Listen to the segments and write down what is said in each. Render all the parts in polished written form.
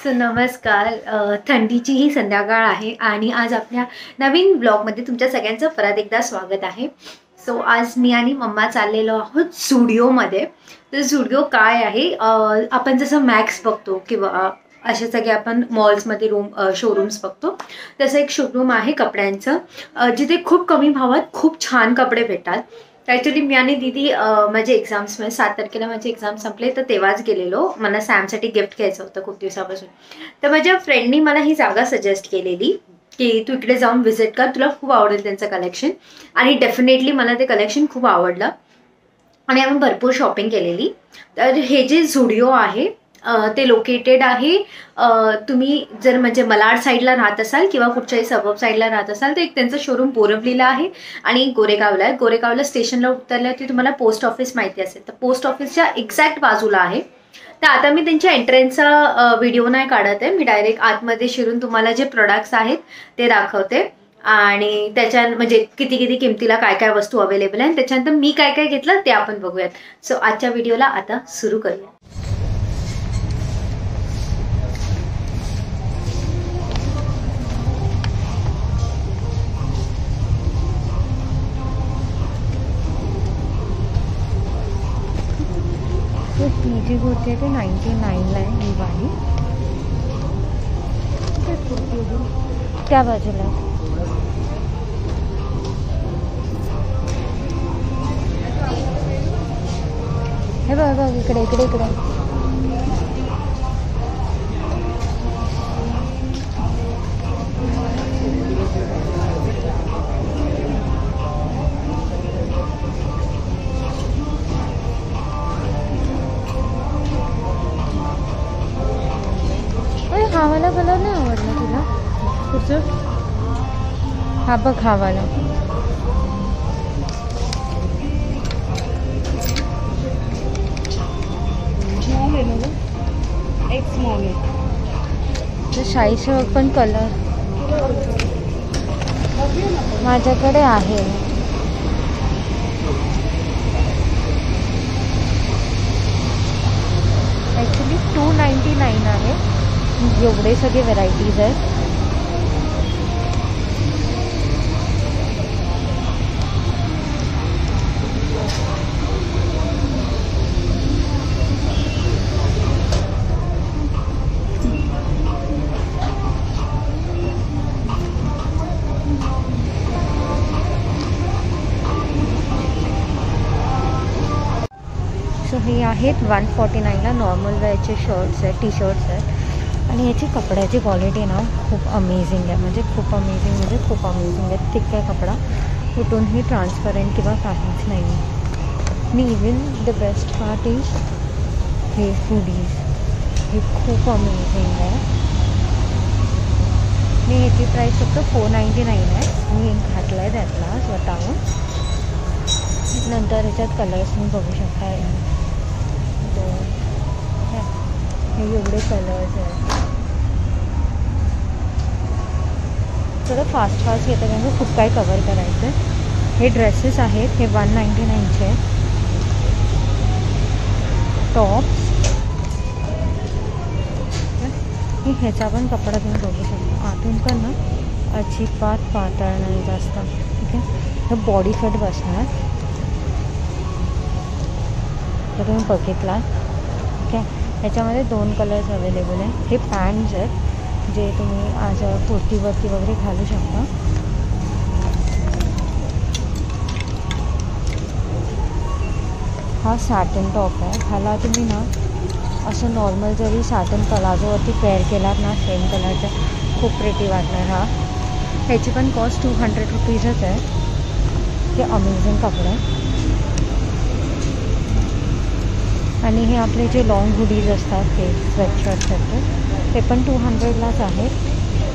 So नमस्कार. थंडीची ही संध्याकाळ आहे आणि आज आपल्या नवीन ब्लॉगमध्ये तुमच्या सगळ्यांचं परत एकदा स्वागत आहे. सो आज मी आणि मम्मा चाललेलो आहोत झुडिओमध्ये. तर झुडिओ काय आहे, आपण जसं मॅक्स बघतो किंवा असे सगळे आपण मॉल्समध्ये शोरूम्स बघतो, तसं एक शोरूम आहे कपड्यांचं, जिथे खूप कमी भावात खूप छान कपडे भेटतात. ॲक्च्युली मी आणि दीदी माझे एक्झाम्स 7 तारखेला माझे एक्झाम संपले, तर तेव्हाच गेलेलो. मला सॅमसाठी गिफ्ट घ्यायचं होतं खूप दिवसापासून. तर माझ्या फ्रेंडनी मला ही जागा सजेस्ट केलेली की तू इकडे जाऊन व्हिजिट कर, तुला खूप आवडेल त्यांचं कलेक्शन. आणि डेफिनेटली मला ते कलेक्शन खूप आवडलं आणि आम्ही भरपूर शॉपिंग केलेली. तर हे जे झुडिओ आहे ते लोकेटेड आहे, तुम्ही जर म्हणजे मलाड साईडला राहत असाल किंवा कुठच्याही सबब साईडला राहत असाल तर एक त्यांचं शोरूम बोरवलीला आहे आणि गोरेगावला आहे. गोरेगावला स्टेशनला उतरल्यावरती तुम्हाला पोस्ट ऑफिस माहिती असेल, तर पोस्ट ऑफिसच्या एक्झॅक्ट बाजूला आहे. तर आता मी त्यांच्या एंट्रन्सचा व्हिडिओ नाही काढत आहे, मी डायरेक्ट आतमध्ये शिरून तुम्हाला जे प्रोडक्ट्स आहेत ते दाखवते आणि त्याच्या म्हणजे किती किती किमतीला काय काय वस्तू अवेलेबल आहे, त्याच्यानंतर मी काय काय घेतलं ते आपण बघूयात. सो आजच्या व्हिडिओला आता सुरू करूया. ही जी कुर्ती आहे ते 99ला आहे ही वाली. त्या बाजूला हे बघ बघ इकडे इकडे इकडे. हा वाला कलर नाही आवडला तुला? कुठचं? हा बघ हा वाला. स्मॉल आहे ना, एक स्मॉल आहे. शाईचा पण कलर माझ्याकडे आहे. ॲक्च्युली 299 आहे. एवढे सगळे व्हरायटीज आहेत. सो हे आहेत 149ला नॉर्मल वेअरचे शर्ट्स आहेत, टी शर्ट्स आहेत. आणि याची कपड्याची क्वालिटी ना खूप अमेझिंग आहे, म्हणजे खूप अमेझिंग म्हणजे खूप अमेझिंग आहे. थिक आहे कपडा, कुठूनही ट्रान्सपरंट किंवा काहीच नाही आहे. आणि even the best part is हे हुडीज, हे खूप अमेझिंग आहे. मी ह्याची प्राईस फक्त 499 आहे. मी घातला आहे त्यातला स्वतःहून. नंतर ह्याच्यात कलर्स मी बघू शकता. हे एवढे कलर्स आहेत. थोडं फास्ट घेतं कारण खूप काही कवर करायचं आहे. हे ड्रेसेस आहेत, हे 199चे आहेत. टॉप्स, ह्याचा पण कपडा तुम्ही बघू शकता. आतून पण ना अजिबात पातळ नाही जास्त. ठीक आहे, हे बॉडी फिट बसणार. तर तुम्ही बघितला. ठीक आहे, ह्याच्यामध्ये 2 कलर्स अवेलेबल आहे. हे पॅन्ट्स आहेत जे तुम्ही आज कुर्तीवरती वगैरे घालू शकता. हा सॅटन टॉप आहे. ह्याला तुम्ही ना असं नॉर्मल जरी सॅटन प्लाझोवरती पेअर केलात ना सेम कलरचा, खूप प्रिटी वाटणार. ह्याची पण कॉस्ट 200 रुपीजच आहे. हे अमेझिंग कपडा आहे. आणि हे आपले जे लॉंग हुडीज असतात ते स्वेटशर्टसारखे, ते पण 200लाच आहेत.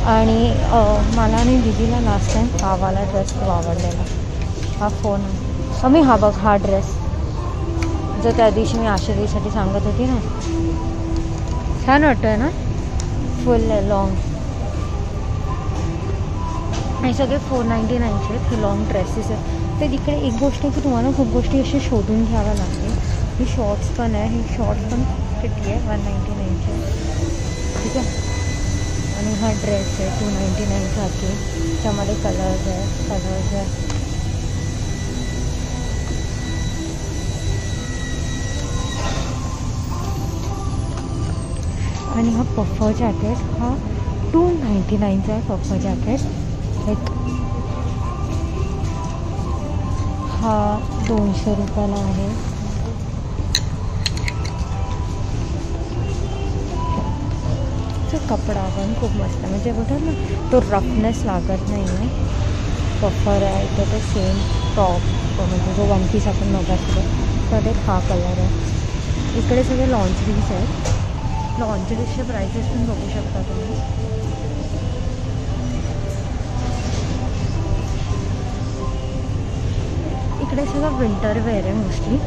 आणि मला आणि दीदीला लास्ट टाईम हा वाला ड्रेस खूप आवडलेला. हा फोन मी हा बघ हा ड्रेस जो त्या दिवशी मी आश्चर्यासाठी सांगत होती ना, छान वाटतो आहे ना, फुल लॉंग. हे सगळे 499चे आहेत. हे लॉंग ड्रेसेस आहेत. तर इकडे एक गोष्ट की तुम्हाला खूप गोष्टी अशी शोधून घ्याव्या लागतील. ही शॉर्ट्स पण आहे, ही शॉर्ट्स पण किती आहे 199चे. ठीक आहे. हा ड्रेस आहे 299साठी. त्यामध्ये कलर्स आहे. आणि हा पफ्फर जॅकेट हा 299चा आहे. पफ्फर जॅकेट हा 200 रुपयाला आहे. कपडा पण खूप मस्त आहे, म्हणजे बघा ना तो रफनेस लागत नाही आहे. पफर आहे तर ते सेम टॉप म्हणजे जो वन पीस आपण बघायचो तर ते हा कलर आहे. इकडे सगळे लॉन्जरीज आहेत. लॉन्जरीजचे प्राइसेस पण बघू शकता तुम्ही. इकडे सगळं विंटर वेअर आहे मोस्टली.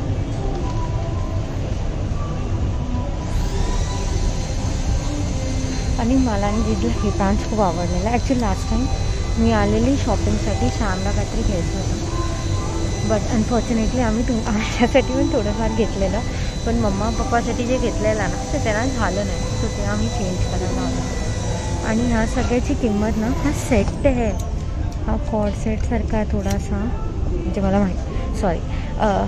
आणि मला दिदीला हे पॅन्ट्स खूप आवडलेलं आहे. ॲक्च्युली लास्ट टाईम मी आलेली शॉपिंगसाठी श्यामला काहीतरी घ्यायचं होतं, बट अनफॉर्च्युनेटली आमच्यासाठी पण थोडंफार घेतलेलं, पण मम्मा पप्पासाठी जे घेतलेलं ना ते त्यांना झालं नाही, सो ते आम्ही चेंज करायला आलो. आणि ह्या सगळ्याची किंमत ना हा सेट आहे, हा कॉर्ड सेटसारखा आहे थोडासा, म्हणजे मला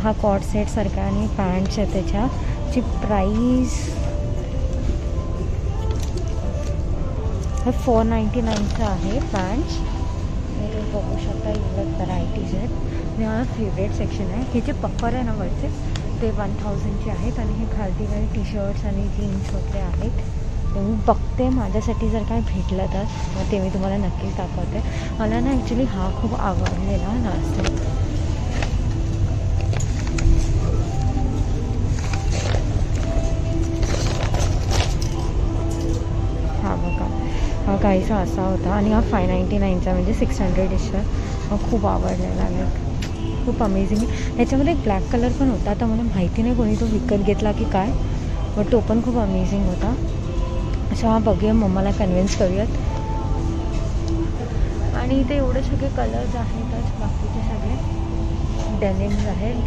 हा कॉर्ड सेटसारखा आणि पॅन्ट्स आहे त्याच्याची प्राईस हे 499चं आहे. पॅन्ट्स हे बघू शकता, एवढं व्हरायटीज आहेत. माझा फेवरेट सेक्शन आहे. हे जे पफ्फर आहे ना वरचे ते 1000चे आहेत आणि हे खालती काही टी शर्ट्स आणि जीन्स वगैरे आहेत. ते मी बघते माझ्यासाठी जर काय भेटलं तर मग ते मी तुम्हाला नक्कीच दाखवते. मला ना ॲक्च्युली हा खूप आवडलेला लास्ट टाईम. हा बघा, हा काहीसा असा होता आणि हा 599चा म्हणजे 600चा. हा खूप आवडलेला आहे, खूप अमेझिंग आहे. ह्याच्यामध्ये एक ब्लॅक कलर पण होता, आता मला माहिती नाही कोणी तो विकत घेतला की काय, बट तो पण खूप अमेझिंग होता. असं हा बघूया, मम्माला कन्व्हिन्स करूयात. आणि इथे एवढे सगळे कलर्स आहेतच, बाकीचे सगळे डेनिम्स आहेत.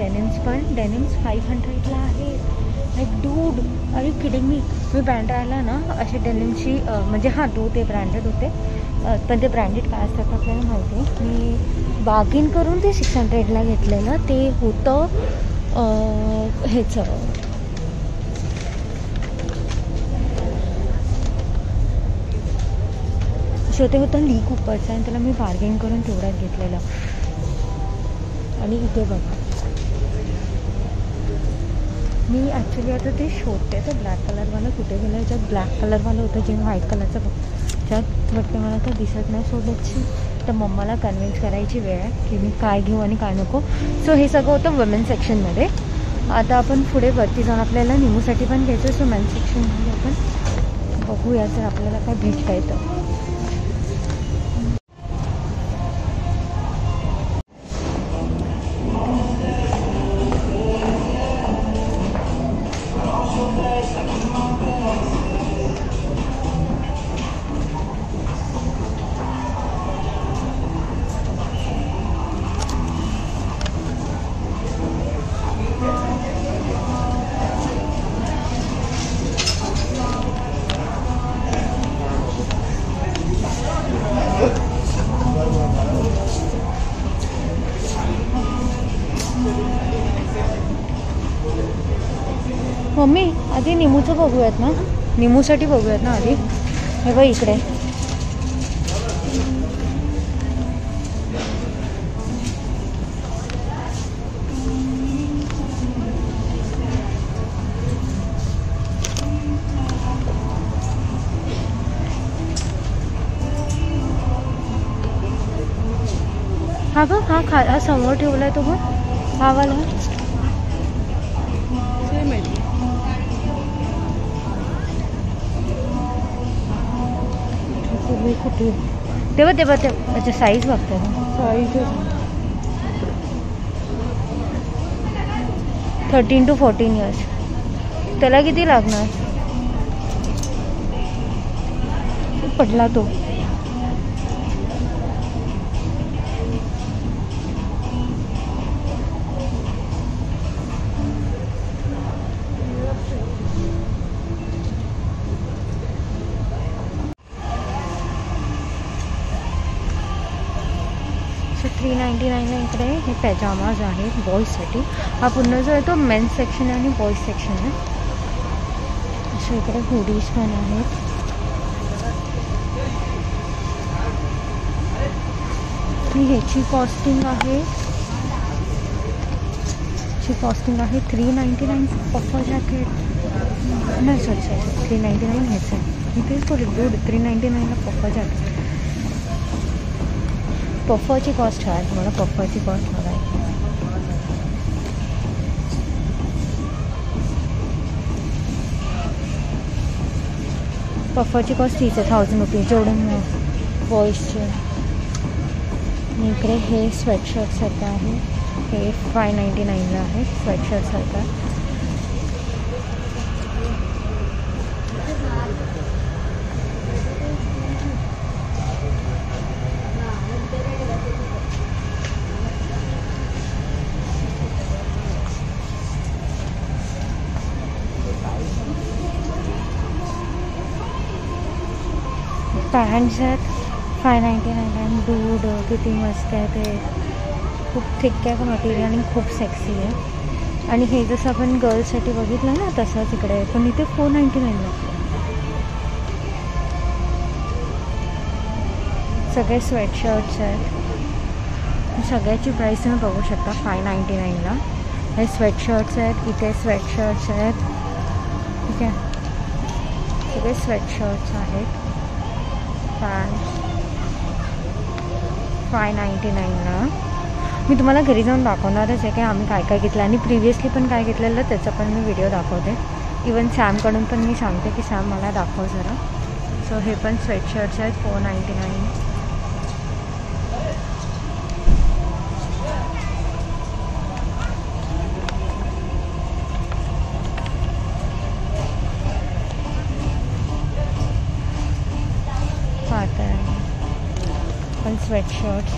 डेनिम्स 500ला आहे. लाईक डूड, अरे किडिंग मी ब्रँड ना असे डेनिमची म्हणजे हां ते ब्रँडेड होते, पण ते ब्रँडेड काय असतात आपल्याला माहिती आहे. मी बार्गेन करून ते 600ला घेतलेलं. ते होतं ह्याचं असं ते होतं ली कूपरचं आणि त्याला मी बार्गेन करून तेवढ्यात घेतलेलं. आणि इथे बघा, मी ॲक्च्युली आता ते शोधते तर ब्लॅक कलरवालं कुठे गेलं. ज्यात ब्लॅक कलरवालं होतं जे व्हाईट कलरचं त्यात बट ते मला तर दिसत नाही. सोबतची तर मम्माला कन्व्हिन्स करायची वेळ आहे की मी काय घेऊ आणि काय नको. सो हे सगळं होतं वुमेन सेक्शनमध्ये. आता आपण पुढे वरती जाऊन आपल्याला निमूसाठी पण घ्यायचं. सो मेन सेक्शनमध्ये आपण बघूया जर आपल्याला काय भेटता येतं. मम्मी आधी निमूचं बघूयात ना, निमूसाठी बघूयात ना आधी. हे बघ इकडे हा बघ, हा समोर ठेवलाय तो बघ, हा वाला सेम आहे. कुठे तेव्हा त्याच्या साईज बघते ना, साईज 13 to 14 इयर्स. त्याला किती लागणार पडला तो. 399ला इकडे हे पॅजामाज आहेत बॉईजसाठी. हा पूर्ण जो आहे तो मेन्स सेक्शन आहे आणि बॉईज सेक्शन आहे. असे इकडे हुडीज पण आहेत. ह्याची कॉस्टिंग आहे 399 पफर जॅकेट. नाही सॉरी 399 ह्याचं आहे. इथेच बोलेल दूर 399ला पफर जॅकेट. पफरची कॉस्ट आहे तुम्हाला. पफरची कॉस्ट हवा आहे. पफरची कॉस्ट 30,000 रुपीज जेवढे बॉईजचे. इकडे हे स्वेटशर्टसारखं आहे. हे 599ला आहे स्वेटशर्टसारखं. पॅन्ट्स आहेत 599. दूध किती मस्त आहे ते. खूप थिक आहे मटेरियल आणि खूप सेक्सी आहे. आणि हे जसं आपण गर्ल्ससाठी बघितलं ना तसंच इकडे आहे, पण इथे 499ला. सगळे स्वेटशर्ट्स आहेत. सगळ्याची प्राईस तुम्ही बघू शकता 599ला. हे स्वेटशर्ट्स आहेत. इथे स्वेटशर्ट्स आहेत. ठीक आहे. सगळे स्वेटशर्ट्स आहेत. पॅन्ट्स 599ला. मी तुम्हाला घरी जाऊन दाखवणारच आहे की आम्ही काय काय घेतलं आणि प्रिव्हियसली पण काय घेतलेलं त्याचा पण मी व्हिडिओ दाखवते. इवन सॅमकडून पण मी सांगते की सॅम मला दाखव जरा. सो हे पण स्वेटशर्ट्स आहेत 499. पण स्वेटशर्ट्स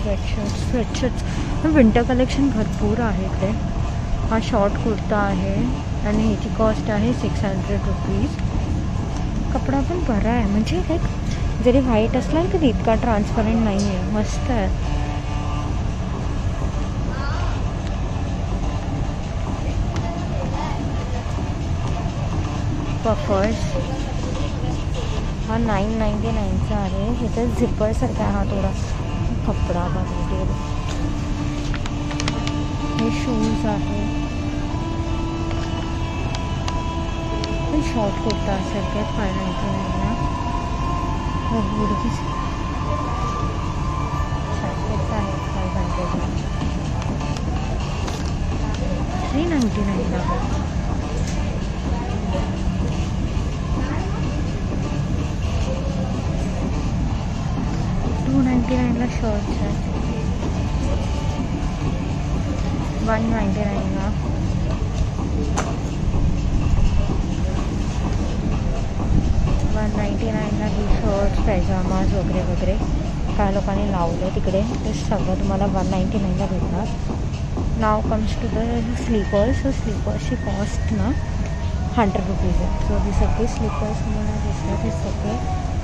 विंटर कलेक्शन भरपूर आहे इकडे. हा शॉर्ट कुर्ता आहे आणि ह्याची कॉस्ट आहे 600 रुपीज. कपडा पण बरा आहे म्हणजे लाईक जरी व्हाईट असला तरी इतका ट्रान्सपरंट नाही आहे. मस्त आहे. पफर्स हा 999चा आहे. ह्याचं झिपरसारखा आहे. हा थोडा कपडा बघते. हे शूज आहे. हे शॉर्ट कुर्ता सारखे 599ला. हुडी जॅकेट्स आहेत 500ला. 399ला. $299ला शर्ट्स आहेत. 199ला. 199ला ही शर्ट्स पॅजामाज वगैरे वगैरे काय लोकांनी लावले तिकडे ते सगळं तुम्हाला 199ला भेटणार. Now comes to the slippers. स्लीपर्सची कॉस्ट ना 100 रुपीज आहे. सो हे सगळे स्लीपर्स तुम्हाला दिसतात. हे सगळे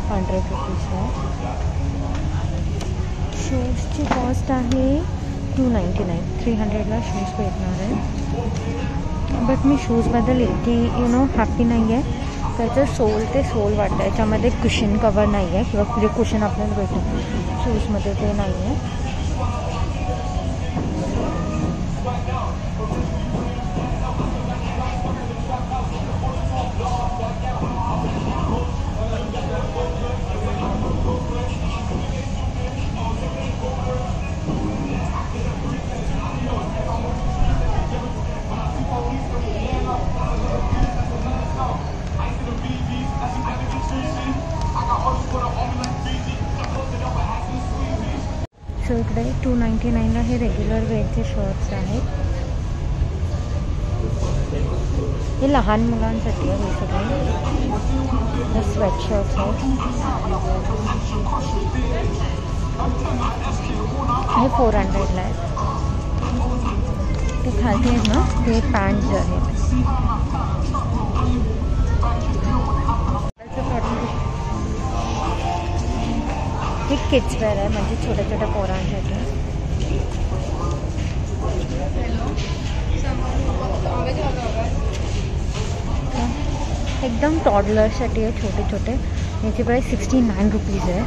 100 रुपीज आहे. शूजची कॉस्ट आहे 299. 300ला शूज भेटणार आहे. बट मी शूजबद्दल इतकी हॅपी नाही आहे. त्याचं सोल ते सोल वाटतं. याच्यामध्ये कुशन कवर नाही आहे किंवा जे कुशन आपल्याला भेटतं शूजमध्ये ते नाही आहे. सो इकडे 299ला हे रेग्युलर वेअरचे शर्ट्स आहेत. हे लहान मुलांसाठी आहे. हे सगळे हे स्वेटशर्ट्स आहेत. हे 400ला आहेत. ते खालती आहेत ना ते पॅन्ट्स आहेत. हे किड्स वेअर आहे म्हणजे छोट्या छोट्या पोरांसाठी. एकदम टॉडलरसाठी आहे, छोटे छोटे. याची प्राईस 69 रुपीज आहे.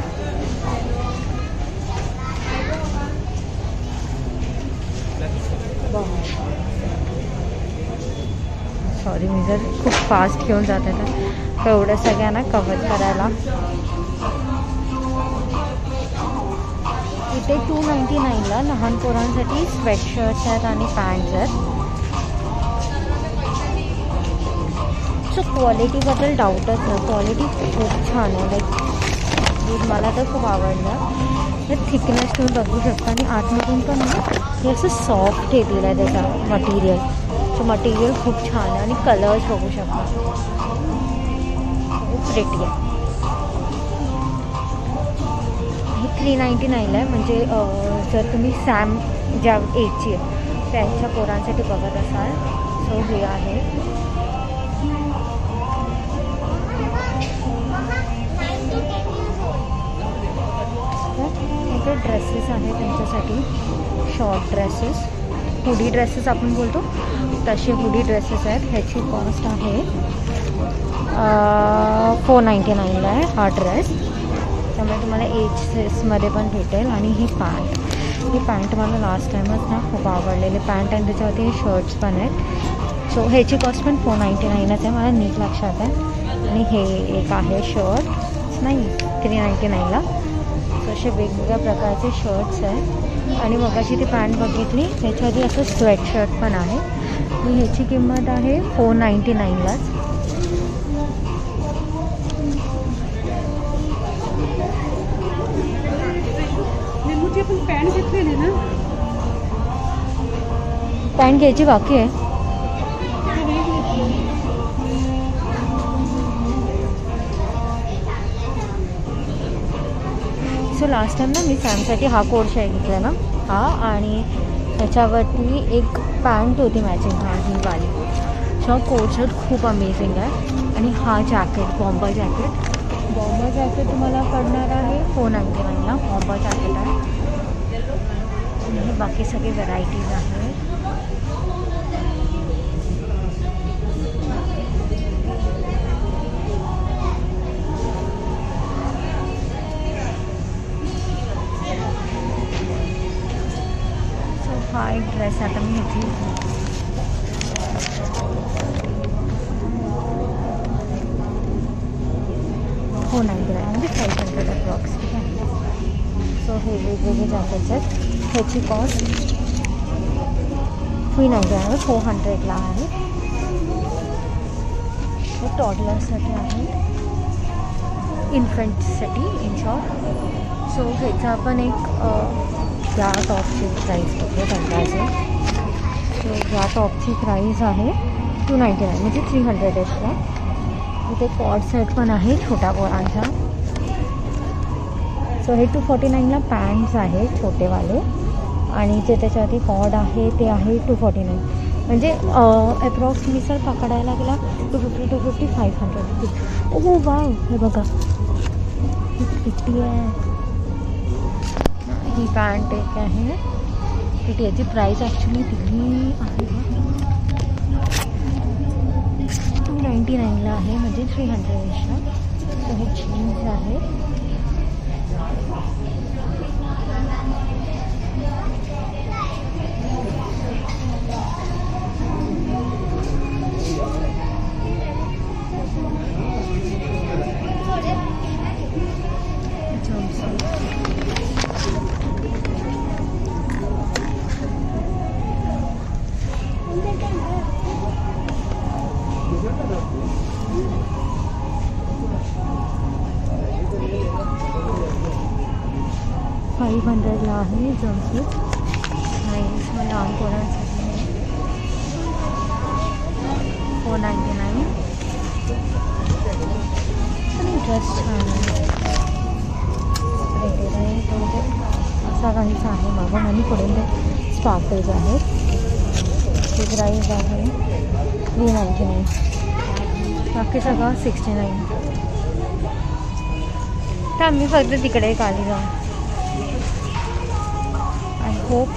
सॉरी मी जर खूप फास्ट घेऊन जाते तर एवढ्या सगळ्यांना कव्हर करायला. इथे 299ला लहान पोरांसाठी स्वेटशर्ट्स आहेत आणि पॅन्ट्स आहेत. सो क्वालिटीबद्दल डाऊटच नाही, क्वालिटी खूप छान आहे. लाईक मला तर खूप आवडलं. हे थिकनेस तुम्ही बघू शकता आणि आतमधून पण हे असं सॉफ्ट केलेलं आहे त्याचा मटेरियल. सो मटेरियल खूप छान आहे आणि कलर्स बघू शकता, खूप प्रिटी आहे. हे 399ला आहे. म्हणजे जर तुम्ही सॅम ज्या एजची आहे त्यांच्या पोरांसाठी बघत असाल सो हे आहे. इथे ड्रेसेस आहे त्यांच्यासाठी, शॉर्ट ड्रेसेस, हुडी ड्रेसेस आपण बोलतो तसे हुडी ड्रेसेस आहेत. ह्याची कॉस्ट आहे 499ला आहे हा ड्रेस. त्यामुळे तुम्हाला एजमध्ये पण भेटेल. आणि ही पॅन्ट मला लास्ट टाईमच ना खूप आवडलेली पॅन्ट आणि त्याच्यावरती हे शर्ट्स पण आहेत. सो ह्याची कॉस्ट पण 499च आहे, मला नीट लक्षात आहे. आणि हे एक आहे शर्ट नाही 399ला. सो असे वेगवेगळ्या प्रकारचे शर्ट्स आहेत. आणि मगाशी ती पॅन्ट बघितली त्याच्याआधी असं स्वेटशर्ट पण आहे. आणि ह्याची किंमत आहे 499लाच. पण पॅन्ट घेतलेली ना, पॅन्ट घ्यायची बाकी आहे. सो लास्ट टाइम ना मी सॅमसाठी हा कोट शर्ट घेतला ना हा, आणि त्याच्यावरती एक पॅन्ट होती मॅचिंग हा ही वाली. सो कोट शर्ट खूप अमेझिंग आहे. आणि हा जॅकेट बॉम्बर जॅकेट तुम्हाला पडणार आहे 499ला. बॉम्बर जॅकेट आहे. आणि बाकी सगळे व्हरायटीज आहेत. सो हा एक ड्रेस आता मी घेतली. हो नाही म्हणजे 500 अप्रॉक्स. ठीक आहे. सो हे वेगवेगळे जॅकेट्स आहेत. ह्याची कॉस्ट 399 400ला आहे. हे टॉडलर्ससाठी आहे, इन्फंटसाठी इन शॉर्ट. सो ह्याचा आपण एक या टॉपची प्राईस बघतो अंदाजे. सो या टॉपची प्राईस आहे 299 म्हणजे 300ला. इथे कॉर्ड सेट पण आहे छोट्या पोरांचा. सो हे 249ला पॅन्ट्स आहे छोटेवाले. आणि जे त्याच्यावरती कॉर्ड आहे ते आहे 249. म्हणजे अप्रॉक्स मी सर पकडायला गेला 250 500 रुपीज. ओ वाव, हे बघा किती आहे. ही पॅन्ट एक आहे किती. याची प्राईस ॲक्च्युली दिली आहे 299ला आहे म्हणजे 300ला. तर हे जीन्स आहे. $500ला आहे जम्पसूट. नाईस. मग लहान पोरांसाठी आहे 499. आणि ड्रेस छान आहे, असा काहीच आहे मागून. आणि पुढे ते स्पार्कल्स आहेत. ती प्राईस आहे 399. बाकी सगळं 69. तर आम्ही फक्त तिकडे खाली जाऊ. आय होप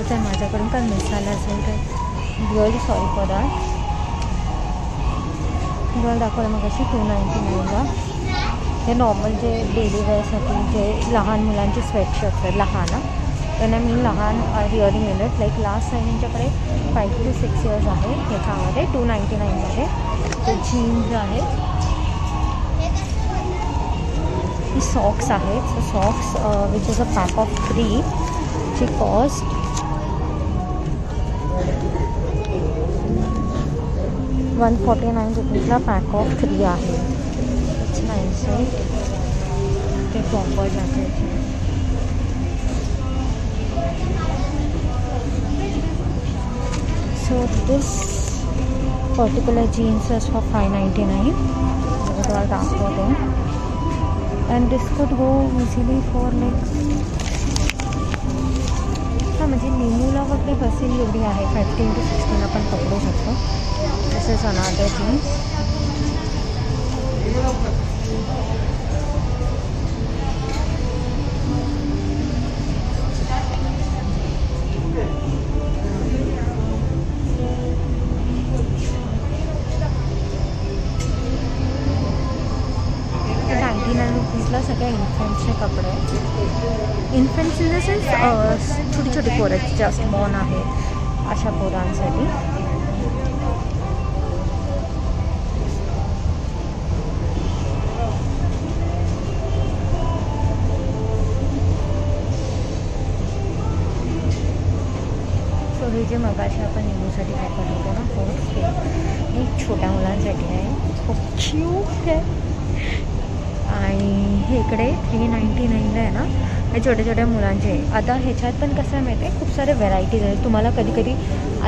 जर माझ्याकडून काही मिस झालं असेल तर रिअली सॉरी फॉर दॅट. तुम्हाला दाखवलं मग अशी 299ला. हे नॉर्मल जे डेली वेअरसाठी जे लहान मुलांचे स्वेटशर्ट्स आहेत लहान, त्यांना मी लहान रिअली मिळत लाईक लास्ट साईज यांच्याकडे 5 to 6 years आहे ह्याच्यामध्ये 299मध्ये. ते जीन्स आहेत. ही सॉक्स आहेत. So socks which is a pack of 3 ची कॉस्ट ₹149 पॅक ऑफ 3 आहे. It's nice right. ते proper jacket. So this particular jeans is for $599. And this could go easily for like हां म्हणजे निमूला वगैरे बसेल एवढी आहे. 15 to 16 आपण पकडू शकतो. दिस इज अनदर जीन्स. ₹99 सगळ्या इन्फंट्सचे कपडे. इन्फंट्स इन द सेन्स छोटी छोटी पोरं जस्ट बॉर्न आहे अशा पोरांसाठी. सो हे जे मगाशी आपण निघूसाठी वापरत होतो ना फोर्स, हे छोट्या मुलांसाठी आहे. खूप क्यूट आहे. आणि हे इकडे 399ला आहे ना, हे छोट्या छोट्या मुलांचे. आता ह्याच्यात पण कसं आहे माहिती आहे, खूप सारे व्हेरायटीज आहेत. तुम्हाला कधी कधी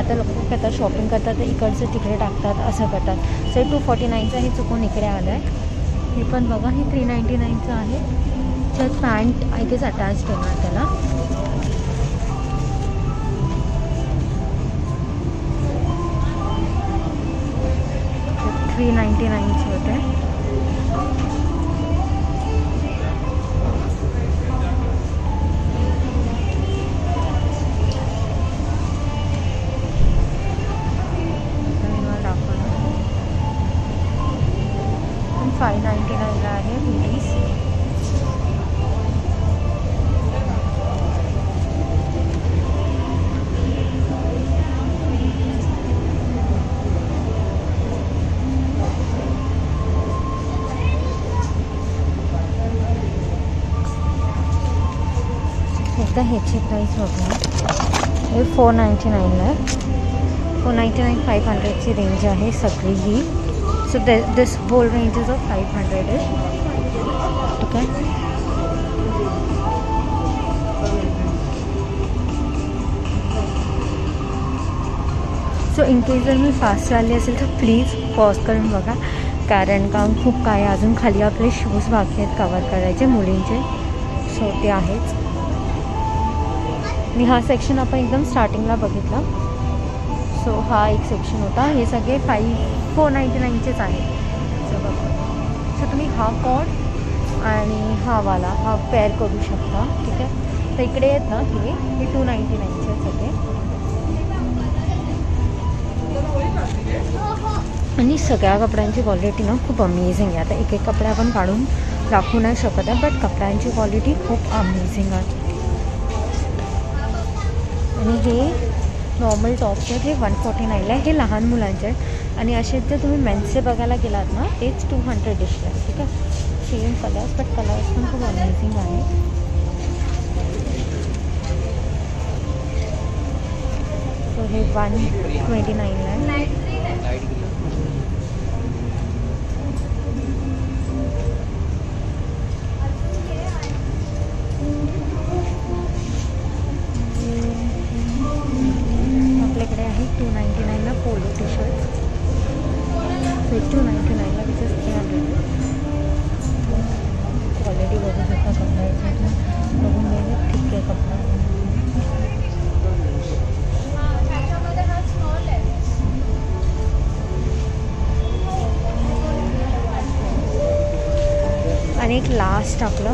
आता लोक करतात शॉपिंग करतात तर इकडचं तिकडे टाकतात असं करतात. सो 249चं हे चुकून इकडे आलं आहे. हे पण बघा, हे 399चं आहे. त्यात पॅन्ट आय गेस अटॅच्ड येणार त्याला. $399 होते. $599ला आहे हुडीज. एकदा ह्याची प्राईस बघूया. हे $499ला आहे. 499 500ची रेंज आहे सगळी ही. So this whole range is of 500 is. ठीक आहे. सो इन केस जर मी फास्ट आली असेल तर प्लीज पॉज करून बघा, कारण का खूप काय अजून खाली आपले शूज बाकी आहेत कवर करायचे मुलींचे. सो ते आहेच. मी हा सेक्शन आपण एकदम स्टार्टिंगला बघितला. सो हा एक सेक्शन होता. हे सगळे 499चेच आहे. सो बघा, सो तुम्ही हा कॉड आणि हा वाला हा पेअर करू शकता. ठीक आहे. तर इकडे आहेत ना हे 299चे सगळे. आणि सगळ्या कपड्यांची क्वालिटी ना खूप अमेझिंग आहे. आता एक एक कपडे आपण काढून दाखवू नाही शकत आहे, बट कपड्यांची क्वालिटी खूप अमेझिंग आहे. आणि हे नॉर्मल टॉप्स आहेत, हे 149ला आहे. हे लहान मुलांचे आहेत. आणि असे जर तुम्ही मेन्सचे बघायला गेलात ना, तेच 200 आहे. ठीक आहे. सेम कलर्स, बट कलर्स पण खूप अमेझिंग आहे. सो हे 129ला आहे. आपल्याकडे आहे 299ला पोलो टी शर्ट. सो 299ला तिथे 300. क्वालिटी बघू शकता कपड्याची. बघून घ्यायला ठीक आहे कपडा. आणि एक लास्ट आपलं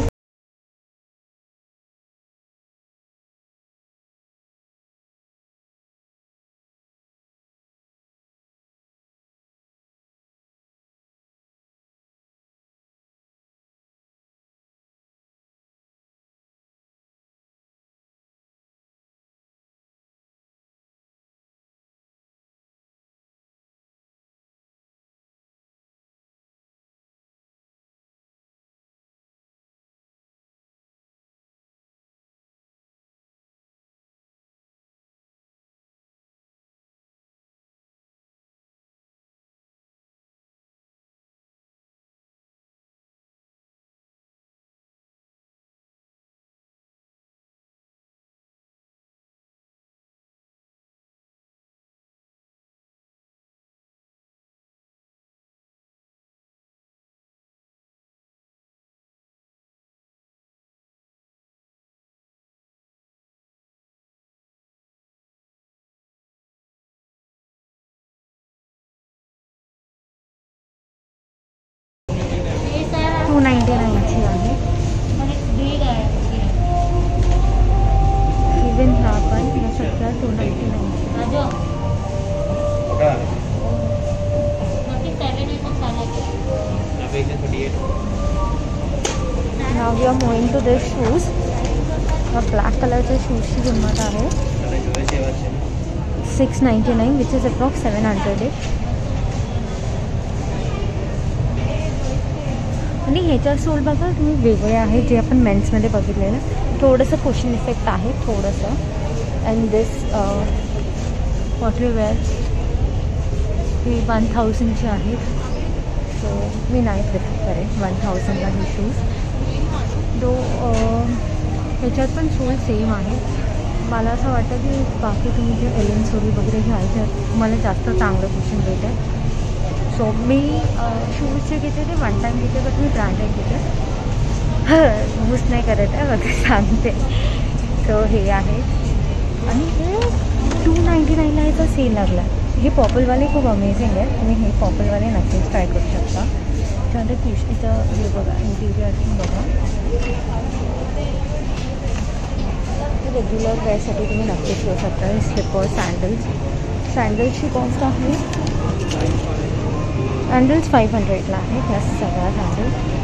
now we are moving to this shoes. Black कलरच्या शूजची किंमत आहे 699 विच इज अप्रॉक्स 700. आणि ह्याच्या सोल बघा तुम्ही वेगळे आहे जे आपण मेन्समध्ये बघितलेलं. थोडंसं कुशन इफेक्ट आहे थोडंसं. And this what we wear ही 1000ची आहे. सो मी नाही प्रिफर करेन 1000ला ही शूज. दो ह्याच्यात पण सोल सेम आहे. मला असं वाटतं की बाकी तुम्ही जे एलियन सोली वगैरे घ्यायचे तुम्हाला जास्त चांगलं कुशन भेटेल. सो मी शूजचे घेते ते वन टाईम घेते बट मी ब्रँडेड घेते. यूज नाही करत आहे बघा सांगते. सो हे आहे आणि हे 299ला याचा सेल लागला. हे पॉपलवाले खूप अमेझिंग आहे. तुम्ही हे पॉपलवाले नक्कीच ट्राय करू शकता. त्यानंतर कुशनीचं हे बघा इंटिरियर बघा. रेग्युलर वेअरसाठी तुम्ही नक्कीच घेऊ शकता. स्लिपर सँडल्सची कॉस्ट आहे सँडल्स 500ला आहे. ह्या सगळ्या सँडल्स.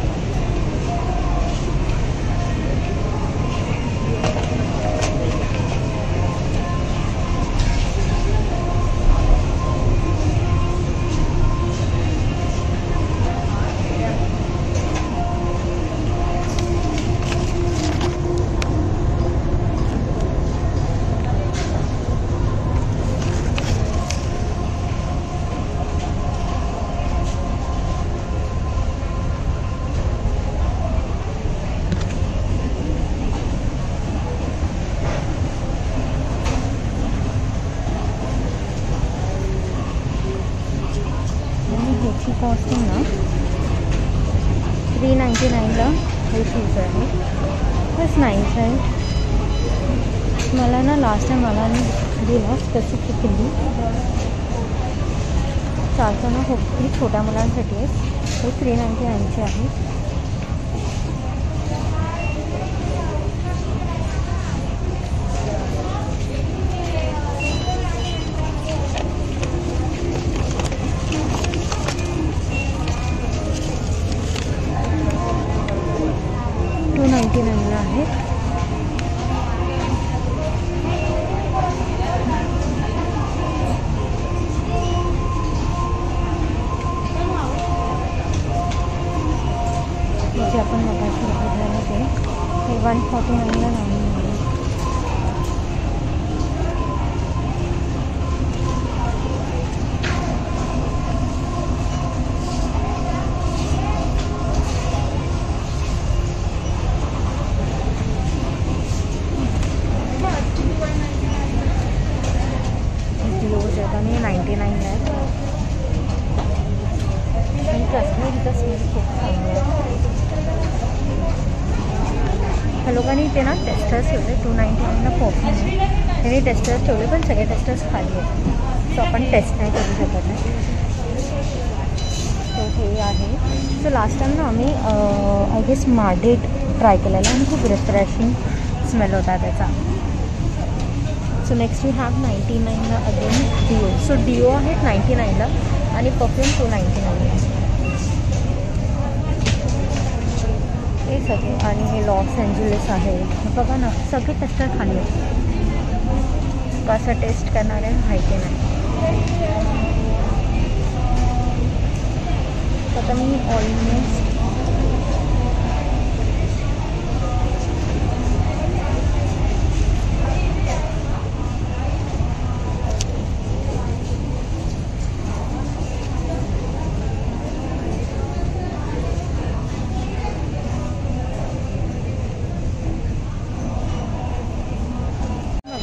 ह्याची कॉस्टिंग ना 399ला हे शूज आहे. बस नाईस आहे. मला ना लास्ट टाइम मला दिला स्पेसिफिकली चालताना खूप छोट्या मुलांसाठी आहे. हे 399चे आहे. $299 आहे. जे आपण मगाशी बघितलेलं ते 149ला नाही. आणि 99 आहे. आणि काश्मीरचा स्मेल खूप चांगला आहे. ह्या लोकांनी ते ना टेस्टर्स ठेवले 299ला परफ्यूम आहे. त्यांनी टेस्टर्स ठेवले पण सगळे टेस्टर्स खाली आहेत. सो आपण टेस्ट नाही करू शकत नाही. सो हे आहे. सो लास्ट टाइम ना आम्ही आय गेस मार्डेट ट्राय केलेला आणि खूप रिफ्रेशिंग स्मेल होता त्याचा. सो नेक्स्ट वी हॅव 99ला अगेन डिओ. सो डिओ आहे 99ला आणि परफ्यूम 299ला. हे सगळे आणि हे लॉस एंजलिस आहे. बघा ना सगळे टेस्टर खाली आहेत. कसं टेस्ट करणार आहे माहिती नाही. आता मी ऑलमोस्ट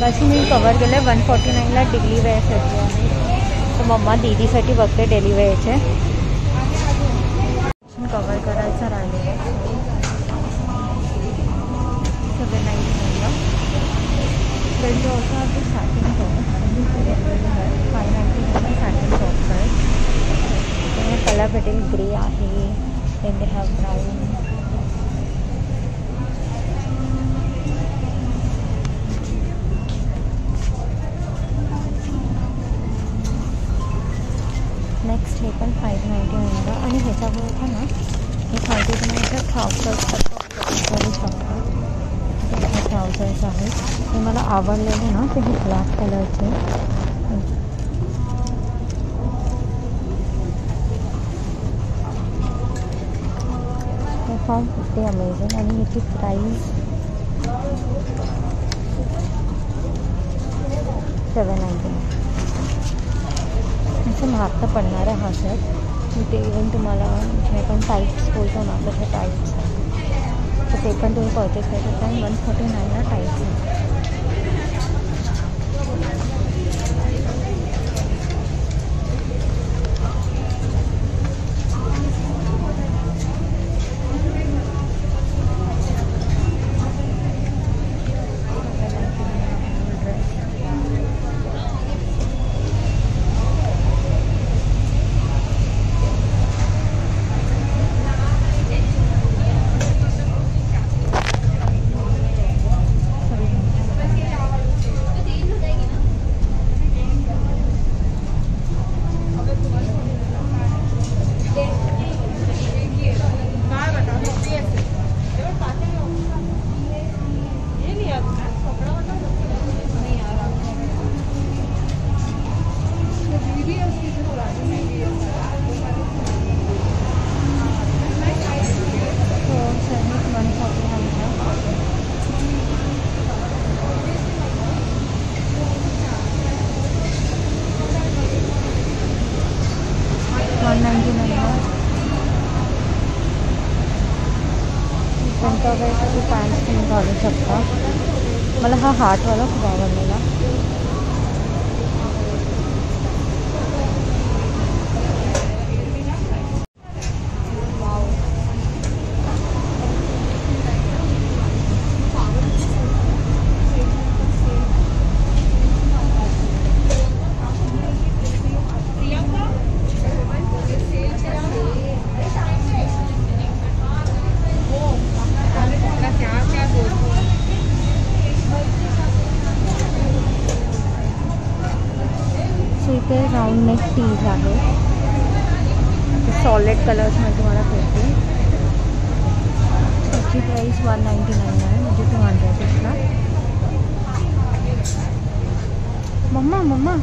मगाशी मी कवर केलं आहे 149ला डेली वेअरसाठी आहे. तर मम्मा दीदीसाठी बघते डेली वेअरचे. कवर करायचं राहिले 799ला. then you also have the satin tops. This is 599 satin tops आहेत. त्यामुळे कलर भेटेल ग्रे आहे. then they have brown. Next हे पण 599ला आणि ह्याच्याबरोबर ना हे 39चा ट्राउझर्स ड्रेस आहेत. ते मला आवडलेले ना ते हे ब्लॅक कलरचे. ते फाउंड किती अमेझिंग. आणि याची प्राईस 799. असं महाग तर पडणार आहे हा शर्ट. इथे इवन तुम्हाला जे आपण टाईप्स बोलतो ना तसे टाईप्स तर ते पण तुम्ही परचेस करू शकता. आणि 149ला टाईप्स आहे. वगैरेसाठी पॅन्ट्स तुम्ही घालू शकता. मला हा हार्टवाला खूप आवडलेला. इथे राऊंड नेक टीज आहे. सॉलिड कलर्समध्ये तुम्हाला भेटतील. त्याची प्राईस 199 आहे, म्हणजे 200 मम्मा मम्मा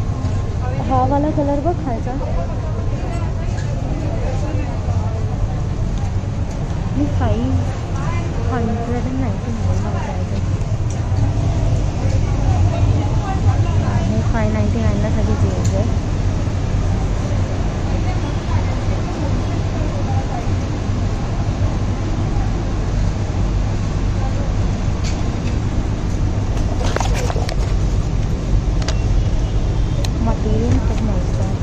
हा वाला कलर बघ खायचा. मी 599 599ला सगळी जीन्स आहे. मटेरियल खूप मस्त आहे.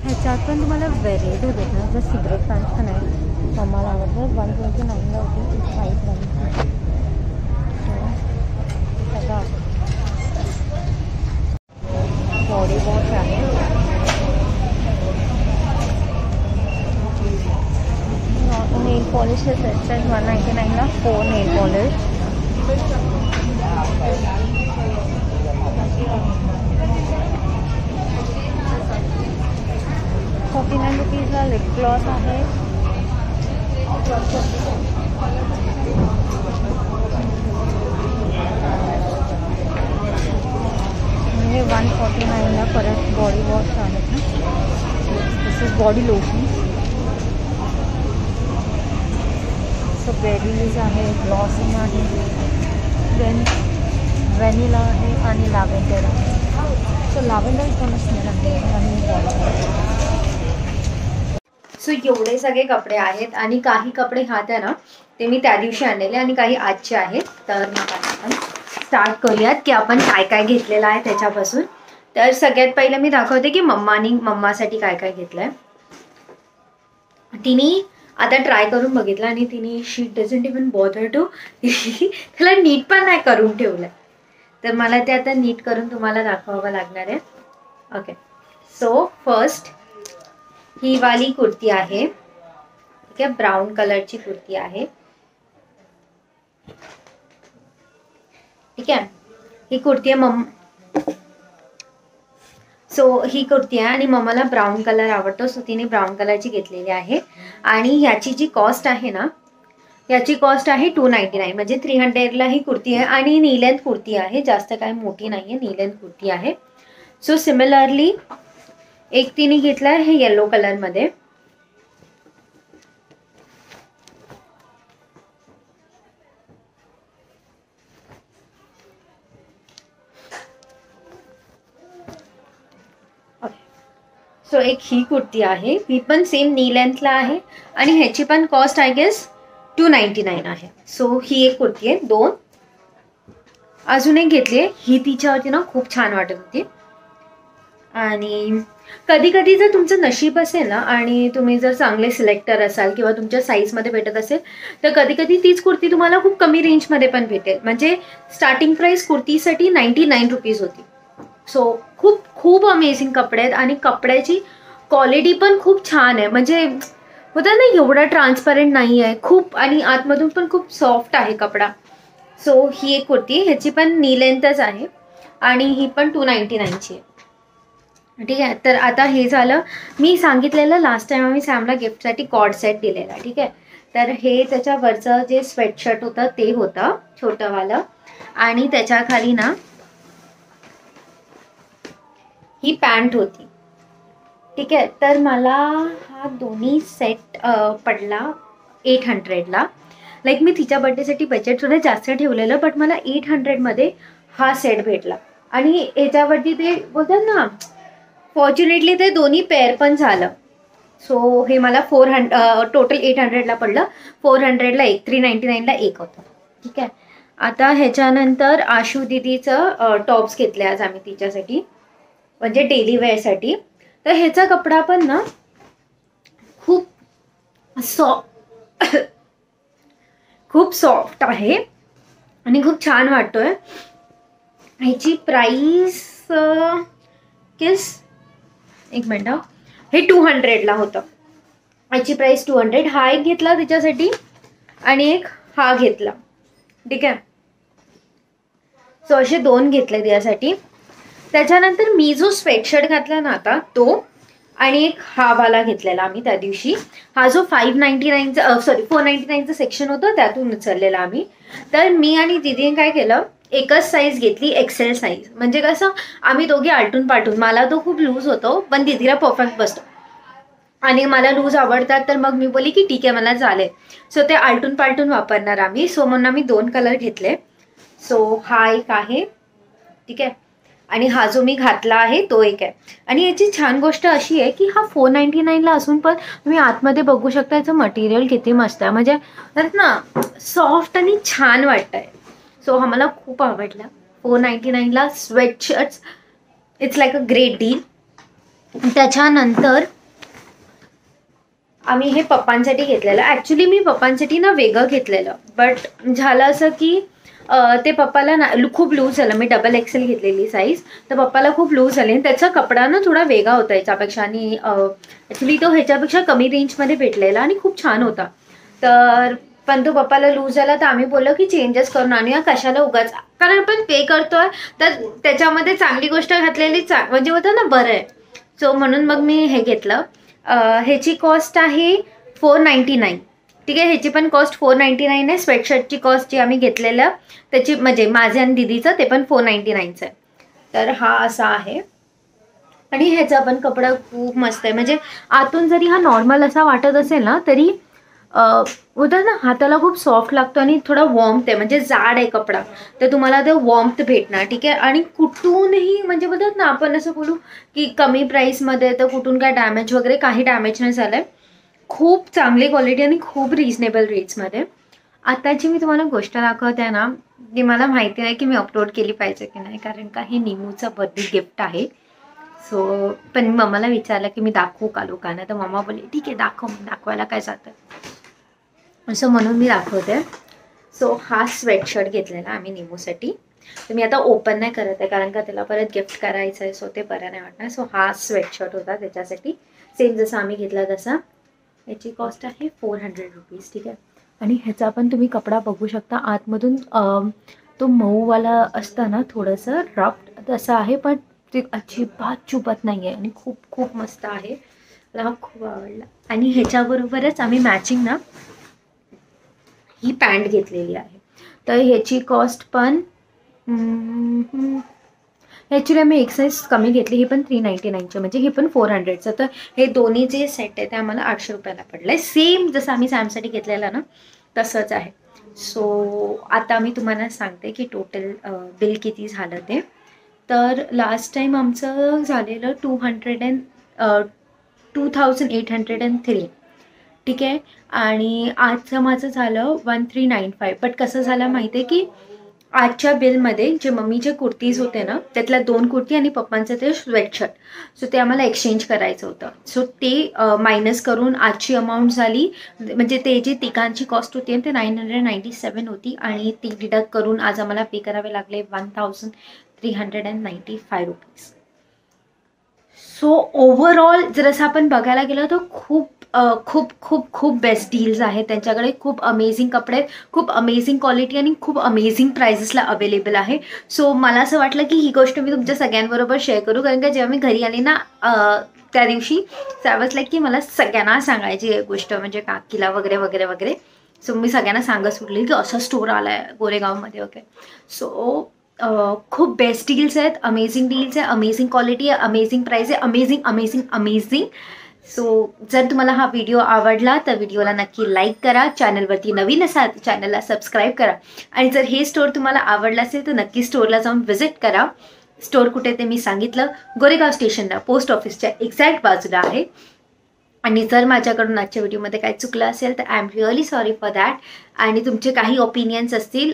ह्याच्यात पण तुम्हाला व्हेरायटी होते ना. जर सिगरेट पॅन्ट पण आहे मम्माला आवडतं. 129ला होती. 590 सगळं बॉडी वॉश आहे. नेल पॉलिशचे सेट्स आहेत 199ला 4 नेल पॉलिश. 49 रुपीजला लिप ग्लॉस आहे. हे 149ला परत बॉडी वॉश आहेत ना. दिस इज बॉडी लोशन. सो बेरीज आहे, ब्लॉसम आहे, देन व्हॅनिला आहे आणि लॅव्हेंडर आहे. सो लॅव्हेंडर पण स्मेल सो एवढे सगळे कपडे आहेत आणि काही कपडे हात आहे ना ते मी त्या दिवशी आणलेले आणि काही आजचे आहेत. तर मग आपण स्टार्ट करूयात की आपण काय काय घेतलेलं आहे त्याच्यापासून. तर सगळ्यात पहिलं मी दाखवते की मम्मासाठी काय काय घेतलंय. तिने आता ट्राय करून बघितलं आणि तिने शी डझंट इवन बॉदर टू त्याला नीट पण नाही करून ठेवलं. तर मला ते आता नीट करून तुम्हाला दाखवावं लागणार आहे. ओके, सो फर्स्ट ही वाली कुर्ती आहे. ठीक आहे, ब्राऊन कलरची कुर्ती आहे. ठीक आहे, ही कुर्ती आहे सो ही कुर्ती आहे आणि मम्माला ब्राऊन कलर आवडतो, सो तिने ब्राऊन कलरची घेतलेली आहे. आणि याची जी कॉस्ट आहे ना, याची कॉस्ट आहे 299, म्हणजे 300ला ही कुर्ती आहे. आणि नी लेंथ कुर्ती आहे, जास्त काय मोठी नाही आहे, नी लेंथ कुर्ती आहे. सो सिमिलरली एक तिने घेतला आहे हे येलो कलरमध्ये. सो एक ही कुर्ती आहे, ही पण सेम नी लेंथला आहे आणि ह्याची पण कॉस्ट आय गेस 299 आहे. सो ही एक कुर्ती आहे. दोन अजून एक घेतली आहे, ही तिच्यावरती ना खूप छान वाटत होती. आणि कधी कधी जर तुमचं नशीब असेल ना आणि तुम्ही जर चांगले सिलेक्टर असाल किंवा तुमच्या साईजमध्ये भेटत असेल तर कधी कधी तीच कुर्ती तुम्हाला खूप कमी रेंजमध्ये पण भेटेल. म्हणजे स्टार्टिंग प्राइस कुर्तीसाठी 99 रुपीज होती. सो खूप खूप अमेझिंग कपडे आहेत आणि कपड्याची क्वालिटी पण खूप छान आहे. म्हणजे होतं ना एवढा ट्रान्सपरंट नाही आहे खूप, आणि आतमधून पण खूप सॉफ्ट आहे कपडा. सो ही एक कुर्ती, ह्याची पण नी लेंथच आहे आणि ही पण 299ची आहे. ठीक आहे, तर आता हे झालं. मी सांगितलेलं लास्ट टाइम आम्ही सॅमला गिफ्टसाठी कॉर्ड सेट दिलेला. ठीक आहे, तर हे त्याच्यावरचं जे स्वेटशर्ट होतं ते होतं छोटंवालं आणि त्याच्या खाली ना ही पॅन्ट होती. ठीक आहे, तर मला हा दोन्ही सेट पडला 800ला. लाईक मी तिच्या बड्डेसाठी बजेट थोडं जास्त ठेवलेलं, बट मला 800मध्ये हा सेट भेटला. आणि ह्याच्यावरती ते बोलतात ना, फॉर्च्युनेटली ते दोन्ही पेअर पण झालं. सो हे मला टोटल 800ला पडलं. 400ला एक, 399ला एक होतं. ठीक आहे, आता ह्याच्यानंतर आशू दिदीचं टॉप्स घेतले आज आम्ही तिच्यासाठी, म्हणजे डेली वेअरसाठी. तर ह्याचा कपडा पण ना खूप सॉफ्ट आहे आणि खूप छान वाटतोय. ह्याची प्राइस एक मिनिट, हे 200ला होतं. ह्याची प्राइस 200. हा एक घेतला तिच्यासाठी आणि एक हा घेतला. ठीक आहे, सो असे दोन घेतले तिच्यासाठी. त्याच्यानंतर मी जो स्वेटशर्ट घातला ना आता तो, आणि एक हा वाला घेतलेला आम्ही त्या दिवशी. हा जो 499चं सेक्शन होतं त्यातून उचललेला आम्ही. तर मी आणि दीदीने काय केलं, एकच साईज घेतली, एक्सेल साईज. म्हणजे कसं आम्ही दोघे आलटून पालटून, मला तो खूप लूज होतो पण दीदीला परफेक्ट बसतो आणि मला लूज आवडतात. तर मग मी बोली की ठीक आहे मला चालेल. सो ते आलटून पालटून वापरणार आम्ही. सो म्हणून आम्ही 2 कलर घेतले. सो हा एक आहे. ठीक आहे, आणि हा जो मी घातला आहे तो एक आहे. आणि याची छान गोष्ट अशी आहे की हा 499ला असून पण तुम्ही आतमध्ये बघू शकता याचं मटेरियल किती मस्त आहे. म्हणजे ना सॉफ्ट आणि छान वाटत आहे. सो हा मला खूप आवडला. 499ला sweatshirts, it's like a great deal. त्याच्यानंतर आम्ही हे पप्पांसाठी घेतलेलं. ॲक्च्युली मी पप्पांसाठी ना वेगळं घेतलेलं, बट झालं असं की ते पप्पाला ना खूप लूज झालं. मी डबल एक्सेल घेतलेली साईज, तर पप्पाला खूप लूज झाली आणि त्याचा कपडा ना थोडा वेगळा होता याच्यापेक्षा. आणि ॲक्च्युली तो ह्याच्यापेक्षा कमी रेंजमध्ये भेटलेला आणि खूप छान होता. तर पण तो पप्पाला लूज झाला, तर आम्ही बोललो की चेंजेस करून आणूया, कशाला उगाच, कारण आपण पे करतोय तर त्याच्यामध्ये चांगली गोष्ट घातलेली म्हणजे होतं ना बरं आहे. सो म्हणून मग मी हे घेतलं. ह्याची कॉस्ट आहे 499. ठीक आहे, ह्याची पण कॉस्ट 499 आहे. स्वेटशर्टची कॉस्ट जी आम्ही घेतलेलं त्याची, म्हणजे माझे आणि दीदीचं, ते पण 499चं आहे. तर हा असा आहे. आणि ह्याचा पण कपडा खूप मस्त आहे. म्हणजे आतून जरी हा नॉर्मल असा वाटत असेल ना तरी होतं ना, हाताला खूप सॉफ्ट लागतो आणि थोडा वॉर्मथ आहे, म्हणजे जाड आहे कपडा, तर तुम्हाला ते वॉर्मथ भेटणार. ठीक आहे. आणि कुठूनही म्हणजे बोलतात ना, आपण असं बोलू की कमी प्राईसमध्ये, तर कुठून काय डॅमेज वगैरे काही डॅमेज नाही झालं आहे. खूप चांगली क्वालिटी आणि खूप रिजनेबल रेट्समध्ये. आताची मी तुम्हाला गोष्ट दाखवते ना, ती मला माहिती नाही की मी अपलोड केली पाहिजे की नाही, कारण का हे निमूचं बर्थडे गिफ्ट आहे. सो पण मम्माला विचारलं की मी दाखवू का लोकांना, तर मम्मा बोलली ठीक आहे दाखव, दाखवायला काय जातं, असं म्हणून मी दाखवते. सो हा स्वेटशर्ट घेतलेला आम्ही निमूसाठी. तर मी आता ओपन नाही करत आहे, कारण का त्याला परत गिफ्ट करायचं आहे, सो ते बरं नाही वाटणार. सो हा स्वेटशर्ट होता त्याच्यासाठी, सेम जसं आम्ही घेतला तसा. याची कॉस्ट आहे 400 रुपीज. ठीक आहे. आणि ह्याचा पण तुम्ही कपडा बघू शकता, आतमधून तो मऊवाला असतं ना, थोडंसं रफ तसं आहे, पण ते अजिबात चुबत नाही आहे आणि खूप खूप मस्त आहे. मला हा खूप आवडला. आणि ह्याच्याबरोबरच आम्ही मॅचिंग ना ही पॅन्ट घेतलेली आहे. तर ह्याची कॉस्ट पण ॲक्च्युली आम्ही एक साईज कमी घेतली, ही पण 399चे, म्हणजे हे पण 400चं. तर हे दोन्ही जे सेट आहे ते आम्हाला 800 रुपयाला पडलं आहे. सेम जसं आम्ही सॅमसाठी घेतलेलं ना तसंच आहे. सो आता मी तुम्हाला सांगते की टोटल बिल किती झालं ते. तर लास्ट टाईम आमचं झालेलं 2803. ठीक आहे. आणि आजचं माझं झालं 1395. बट कसं झालं माहिती आहे की आजच्या बिलमध्ये जे मम्मीचे कुर्तीज होते ना, त्यातल्या 2 कुर्ती आणि पप्पांचं ते स्वेटशर्ट, सो ते आम्हाला एक्सचेंज करायचं होतं. सो ते मायनस करून आजची अमाऊंट झाली, म्हणजे ते जे तिघांची कॉस्ट होती ते 997 होती, आणि ती डिडक्ट करून आज आम्हाला पे करावे लागले 1395 रुपीज. सो ओव्हरऑल जर असं आपण बघायला गेलं तर खूप खूप खूप खूप बेस्ट डील्स आहेत त्यांच्याकडे. खूप अमेझिंग कपडे आहेत, खूप अमेझिंग क्वालिटी आणि खूप अमेझिंग प्राइजेसला अवेलेबल आहे. सो मला असं वाटलं की ही गोष्ट मी तुमच्या सगळ्यांबरोबर शेअर करू, कारण का जेव्हा मी घरी आले ना त्या दिवशी त्यावेळेस लाईक की मला सगळ्यांना सांगायची आहे गोष्ट, म्हणजे काकीला वगैरे वगैरे वगैरे. सो मी सगळ्यांना सांगत सुटली की असं स्टोर आला आहे गोरेगावमध्ये वगैरे. सो खूप बेस्ट डील्स आहेत, अमेझिंग डील्स आहे, अमेझिंग क्वालिटी आहे, अमेझिंग प्राईस आहे, अमेझिंग अमेझिंग अमेझिंग. सो जर तुम्हाला हा व्हिडिओ आवडला तर व्हिडिओला नक्की लाईक करा, चॅनलवरती नवीन असाल तर चॅनलला सबस्क्राईब करा, आणि जर हे स्टोअर तुम्हाला आवडलं असेल तर नक्की स्टोअरला जाऊन व्हिजिट करा. स्टोअर कुठे ते मी सांगितलं, गोरेगाव स्टेशनला पोस्ट ऑफिसच्या एक्झॅक्ट बाजूला आहे. आणि जर माझ्याकडून आजच्या व्हिडिओमध्ये काही चुकलं असेल तर I am really sorry for that. आणि तुमचे काही ओपिनियन्स असतील,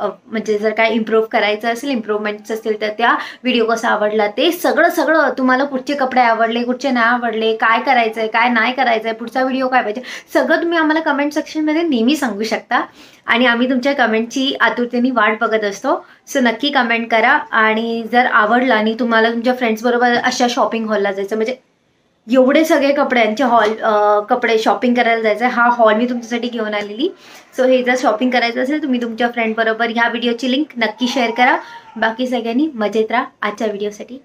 म्हणजे जर काय इम्प्रूव्ह करायचं असेल, इम्प्रूव्हमेंट्स असतील, तर त्या व्हिडिओ कसा आवडला ते सगळं तुम्हाला, कुठचे कपडे आवडले, कुठचे नाही आवडले, काय करायचं आहे, काय नाही करायचं आहे, पुढचा व्हिडिओ काय पाहिजे, सगळं तुम्ही आम्हाला कमेंट सेक्शनमध्ये नेहमी सांगू शकता. आणि आम्ही तुमच्या कमेंटची आतुरतेने वाट बघत असतो. सो नक्की कमेंट करा. आणि जर आवडला आणि तुम्हाला तुमच्या फ्रेंड्सबरोबर अशा शॉपिंग हॉलला जायचं, म्हणजे एवढे सगळे कपड्यांचे कपडे शॉपिंग करायला जायचं आहे, हा हॉल मी तुमच्यासाठी घेऊन आलेली. सो हे जर शॉपिंग करायचं असेल तुम्ही तुमच्या फ्रेंडबरोबर ह्या व्हिडिओची लिंक नक्की शेअर करा. बाकी सगळ्यांनी मजेत राहा. आजच्या व्हिडिओसाठी